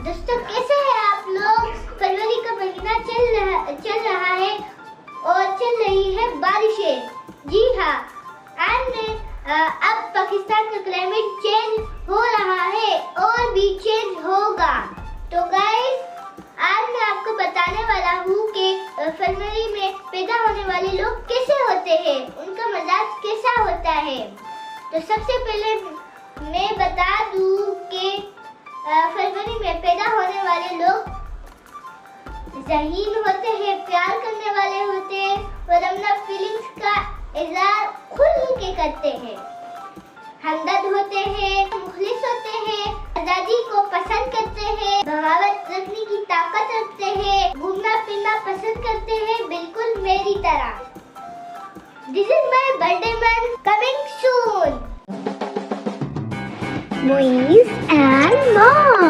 दोस्तों कैसे हैं आप लोग। फरवरी का महीना चल रहा है और चल रही है बारिशें। जी हाँ, अब पाकिस्तान का क्लाइमेट चेंज हो रहा है और भी चेंज होगा। तो गाइस, आज मैं आपको बताने वाला हूँ कि फरवरी में पैदा होने वाले लोग कैसे होते हैं, उनका मिजाज कैसा होता है। तो सबसे पहले मैं बता दूँ कि फरवरी में पैदा होने वाले लोग ज़हीन होते हैं, प्यार करने वाले होते हैं और अपना फीलिंग्स का इज़हार खुल के करते हैं, हमदर्द होते हैं, मुखलिस होते हैं, आज़ादी को पसंद करते हैं, बगावत रखने की ताकत रखते हैं, घूमना फिरना पसंद करते हैं, बिल्कुल मेरी तरह। This is my birthday month coming soon. Boys and mom.